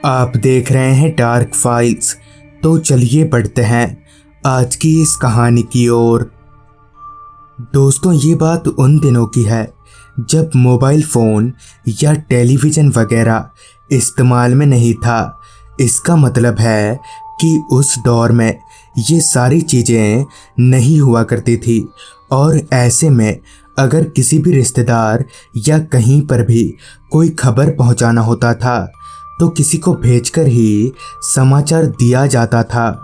आप देख रहे हैं डार्क फाइल्स। तो चलिए बढ़ते हैं आज की इस कहानी की ओर। दोस्तों, ये बात उन दिनों की है जब मोबाइल फ़ोन या टेलीविज़न वगैरह इस्तेमाल में नहीं था। इसका मतलब है कि उस दौर में ये सारी चीज़ें नहीं हुआ करती थी और ऐसे में अगर किसी भी रिश्तेदार या कहीं पर भी कोई खबर पहुंचाना होता था तो किसी को भेजकर ही समाचार दिया जाता था।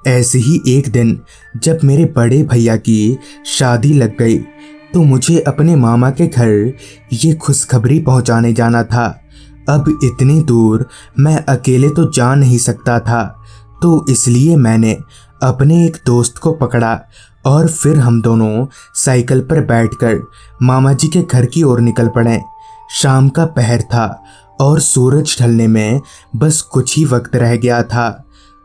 ऐसे ही एक दिन जब मेरे बड़े भैया की शादी लग गई तो मुझे अपने मामा के घर ये खुशखबरी पहुंचाने जाना था। अब इतनी दूर मैं अकेले तो जा नहीं सकता था, तो इसलिए मैंने अपने एक दोस्त को पकड़ा और फिर हम दोनों साइकिल पर बैठकर मामा जी के घर की ओर निकल पड़े। शाम का पहर था और सूरज ढलने में बस कुछ ही वक्त रह गया था।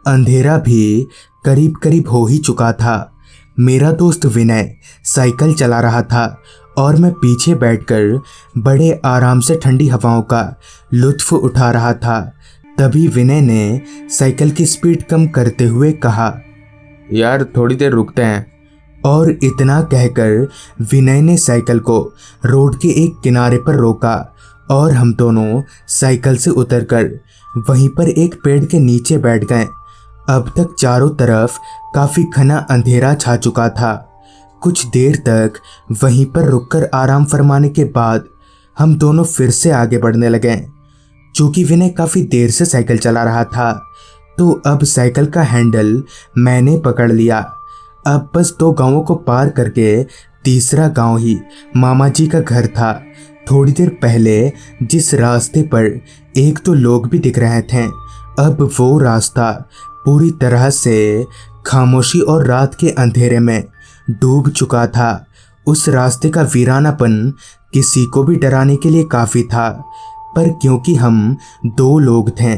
अंधेरा भी करीब करीब हो ही चुका था। मेरा दोस्त विनय साइकिल चला रहा था और मैं पीछे बैठकर बड़े आराम से ठंडी हवाओं का लुत्फ उठा रहा था। तभी विनय ने साइकिल की स्पीड कम करते हुए कहा, यार थोड़ी देर रुकते हैं। और इतना कहकर विनय ने साइकिल को रोड के एक किनारे पर रोका और हम दोनों साइकिल से उतरकर वहीं पर एक पेड़ के नीचे बैठ गए। अब तक चारों तरफ काफ़ी घना अंधेरा छा चुका था। कुछ देर तक वहीं पर रुककर आराम फरमाने के बाद हम दोनों फिर से आगे बढ़ने लगे। चूँकि विनय काफ़ी देर से साइकिल चला रहा था तो अब साइकिल का हैंडल मैंने पकड़ लिया। अब बस 2 गांवों को पार करके तीसरा गांव ही मामा जी का घर था। थोड़ी देर पहले जिस रास्ते पर एक तो लोग भी दिख रहे थे, अब वो रास्ता पूरी तरह से खामोशी और रात के अंधेरे में डूब चुका था। उस रास्ते का वीरानापन किसी को भी डराने के लिए काफ़ी था, पर क्योंकि हम 2 लोग थे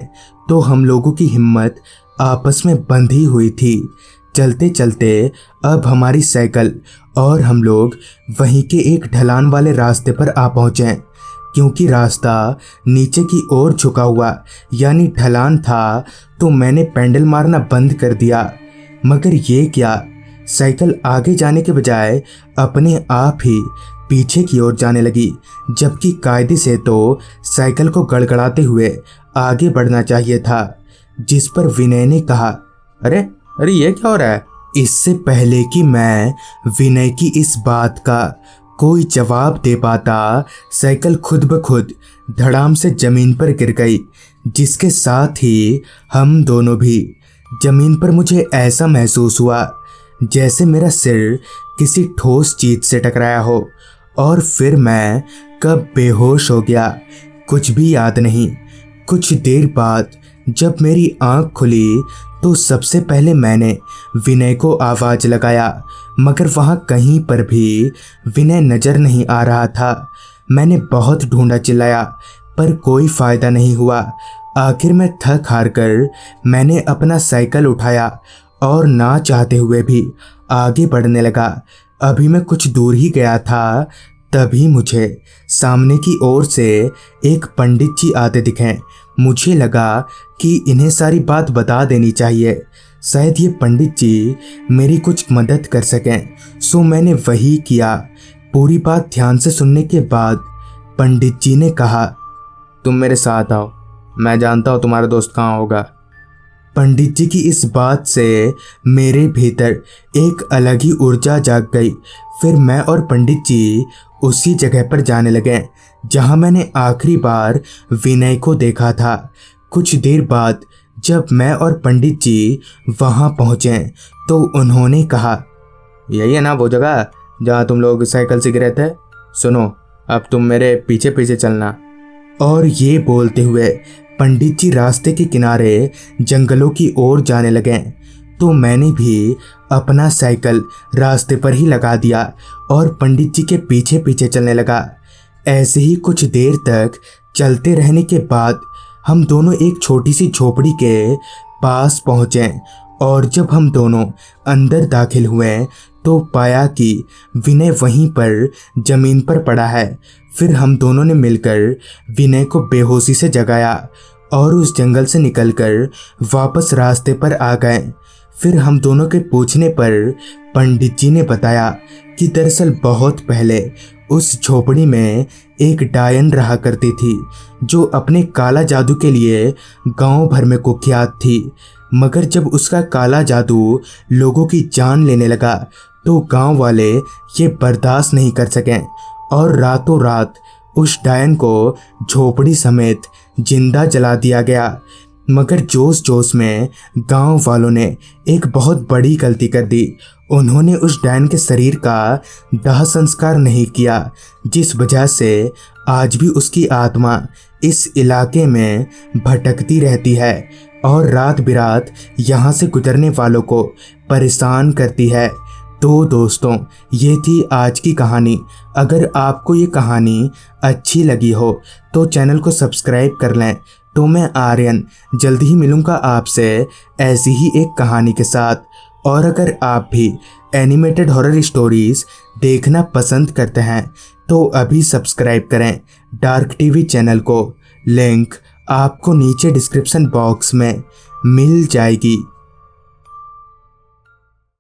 तो हम लोगों की हिम्मत आपस में बंधी हुई थी। चलते चलते अब हमारी साइकिल और हम लोग वहीं के एक ढलान वाले रास्ते पर आ पहुँचे। क्योंकि रास्ता नीचे की ओर झुका हुआ यानी ढलान था तो मैंने पेडल मारना बंद कर दिया। मगर ये क्या, साइकिल आगे जाने के बजाय अपने आप ही पीछे की ओर जाने लगी, जबकि कायदे से तो साइकिल को गड़गड़ाते हुए आगे बढ़ना चाहिए था। जिस पर विनय ने कहा, अरे अरे ये क्या हो रहा है? इससे पहले कि मैं विनय की इस बात का कोई जवाब दे पाता, साइकिल खुद ब खुद धड़ाम से जमीन पर गिर गई, जिसके साथ ही हम दोनों भी। जमीन पर मुझे ऐसा महसूस हुआ जैसे मेरा सिर किसी ठोस चीज से टकराया हो और फिर मैं कब बेहोश हो गया, कुछ भी याद नहीं। कुछ देर बाद जब मेरी आंख खुली तो सबसे पहले मैंने विनय को आवाज़ लगाया, मगर वहाँ कहीं पर भी विनय नज़र नहीं आ रहा था। मैंने बहुत ढूंढा, चिल्लाया, पर कोई फ़ायदा नहीं हुआ। आखिर में थक हार कर मैंने अपना साइकिल उठाया और ना चाहते हुए भी आगे बढ़ने लगा। अभी मैं कुछ दूर ही गया था, तभी मुझे सामने की ओर से एक पंडित जी आते दिखे। मुझे लगा कि इन्हें सारी बात बता देनी चाहिए, शायद ये पंडित जी मेरी कुछ मदद कर सकें। सो मैंने वही किया। पूरी बात ध्यान से सुनने के बाद पंडित जी ने कहा, तुम मेरे साथ आओ, मैं जानता हूँ तुम्हारा दोस्त कहाँ होगा। पंडित जी की इस बात से मेरे भीतर एक अलग ही ऊर्जा जाग गई। फिर मैं और पंडित जी उसी जगह पर जाने लगे जहां मैंने आखिरी बार विनय को देखा था। कुछ देर बाद जब मैं और पंडित जी वहां पहुंचे तो उन्होंने कहा, यही है ना वो जगह जहां तुम लोग साइकिल से गिरे थे? सुनो, अब तुम मेरे पीछे पीछे चलना। और ये बोलते हुए पंडित जी रास्ते के किनारे जंगलों की ओर जाने लगे। तो मैंने भी अपना साइकिल रास्ते पर ही लगा दिया और पंडित जी के पीछे पीछे चलने लगा। ऐसे ही कुछ देर तक चलते रहने के बाद हम दोनों एक छोटी सी झोपड़ी के पास पहुँचे और जब हम दोनों अंदर दाखिल हुए तो पाया कि विनय वहीं पर जमीन पर पड़ा है। फिर हम दोनों ने मिलकर विनय को बेहोशी से जगाया और उस जंगल से निकलकर वापस रास्ते पर आ गए। फिर हम दोनों के पूछने पर पंडित जी ने बताया कि दरअसल बहुत पहले उस झोपड़ी में एक डायन रहा करती थी जो अपने काला जादू के लिए गांव भर में कुख्यात थी। मगर जब उसका काला जादू लोगों की जान लेने लगा तो गांव वाले ये बर्दाश्त नहीं कर सके और रातों रात उस डायन को झोपड़ी समेत जिंदा जला दिया गया। मगर जोश जोश में गांव वालों ने एक बहुत बड़ी गलती कर दी। उन्होंने उस डायन के शरीर का दाह संस्कार नहीं किया, जिस वजह से आज भी उसकी आत्मा इस इलाके में भटकती रहती है और रात बिरात यहाँ से गुजरने वालों को परेशान करती है। तो दोस्तों, ये थी आज की कहानी। अगर आपको ये कहानी अच्छी लगी हो तो चैनल को सब्सक्राइब कर लें। तो मैं आर्यन जल्द ही मिलूँगा आपसे ऐसी ही एक कहानी के साथ। और अगर आप भी एनिमेटेड हॉरर स्टोरीज़ देखना पसंद करते हैं तो अभी सब्सक्राइब करें डार्क टीवी चैनल को। लिंक आपको नीचे डिस्क्रिप्शन बॉक्स में मिल जाएगी।